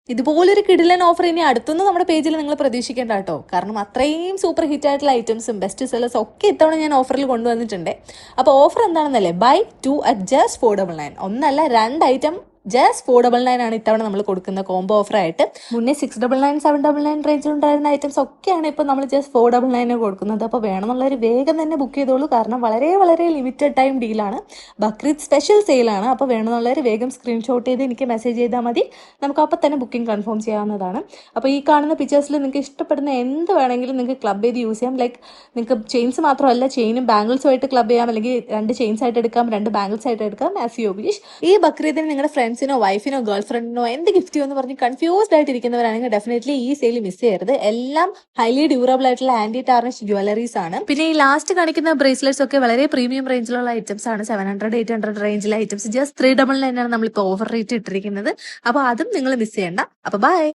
ഇതുപോലൊരു കിടിലൻ ഓഫർ ഇനി അടുത്തൊന്നും നമ്മുടെ പേജിൽ നിങ്ങൾ പ്രതീക്ഷിക്കേണ്ട കേട്ടോ. കാരണം അത്രയും സൂപ്പർ ഹിറ്റ് ആയിട്ടുള്ള ഐറ്റംസും ബെസ്റ്റ് സെല്ലേഴ്സ് ഒക്കെ ഇത്തവണ ഞാൻ ഓഫറിൽ കൊണ്ടുവന്നിട്ടുണ്ട്. അപ്പോൾ ഓഫർ എന്താണെന്നല്ലേ, ബൈ 2 at just 499. ഒന്നല്ല, 2 ഐറ്റം ജസ്റ്റ് 499 ആണ് ഇത്തവണ നമ്മൾ കൊടുക്കുന്ന കോംബോ ഓഫർ ആയിട്ട്. മുന്നേ 699, 799 റേഞ്ചിൽ ഉണ്ടായിരുന്ന ഐറ്റംസ് ഒക്കെയാണ് ഇപ്പോൾ നമ്മൾ ജസ്റ്റ് 499 കൊടുക്കുന്നത്. അപ്പോൾ വേണമെന്നുള്ളവർ വേഗം തന്നെ ബുക്ക് ചെയ്തോളൂ. കാരണം വളരെ വളരെ ലിമിറ്റഡ് ടൈം ഡീലാണ്, ബക്രീദ് സ്പെഷ്യൽ സെയിലാണ്. അപ്പോൾ വേണമെന്നുള്ളവർ വേഗം സ്ക്രീൻഷോട്ട് ചെയ്ത് എനിക്ക് മെസ്സേജ് ചെയ്താൽ മതി. നമുക്ക് അപ്പോൾ തന്നെ ബുക്കിംഗ് കൺഫേം ചെയ്യാവുന്നതാണ്. അപ്പോൾ ഈ കാണുന്ന പിക്ചേഴ്സിൽ നിങ്ങൾക്ക് ഇഷ്ടപ്പെടുന്ന എന്ത് വേണമെങ്കിലും നിങ്ങൾക്ക് ക്ലബ് ചെയ്ത് യൂസ് ചെയ്യാം. ലൈക്ക് നിങ്ങൾക്ക് ചെയിൻസ് മാത്രമല്ല, ചെയിനും ബാംഗിൾസും ആയിട്ട് ക്ലബ് ചെയ്യാം, അല്ലെങ്കിൽ 2 ചെയിൻസ് ആയിട്ട് എടുക്കാം, 2 ബാംഗിൾസ് ആയിട്ട് എടുക്കാം, ആസ് യു വിഷ്. ഈ ബക്രീദിന് നിങ്ങളുടെ ഫ്രണ്ട്സിനോ വൈഫിനോ ഗേൾ ഫ്രണ്ടിനോ എന്ത് ഗിഫ്റ്റ് ചെയ്യുമെന്ന് പറഞ്ഞ് കൺഫ്യൂസ്ഡ് ആയിട്ട് ഇരിക്കുന്നവരാണെങ്കിൽ ഡെഫിനറ്റ്ലി ഈ സെയിൽ മിസ് ചെയ്യരുത്. എല്ലാം ഹൈലി ഡ്യൂറബിൾ ആയിട്ടുള്ള ആന്റി ടാർണിഷ് ജ്വല്ലറീസ് ആണ്. പിന്നെ ഈ ലാസ്റ്റ് കാണിക്കുന്ന ബ്രേസ്ലെറ്റ്സ് ഒക്കെ വളരെ പ്രീമിയം റേഞ്ചിലുള്ള ഐറ്റംസ് ആണ്. 700, 800 റേഞ്ചിലെ ഐറ്റംസ് ജസ്റ്റ് 399 ആണ് നമ്മളിപ്പോൾ ഓഫർ റേറ്റ് ഇട്ടിരിക്കുന്നത്. അപ്പോൾ അതും നിങ്ങൾ മിസ് ചെയ്യണ്ട. അപ്പോൾ ബൈ.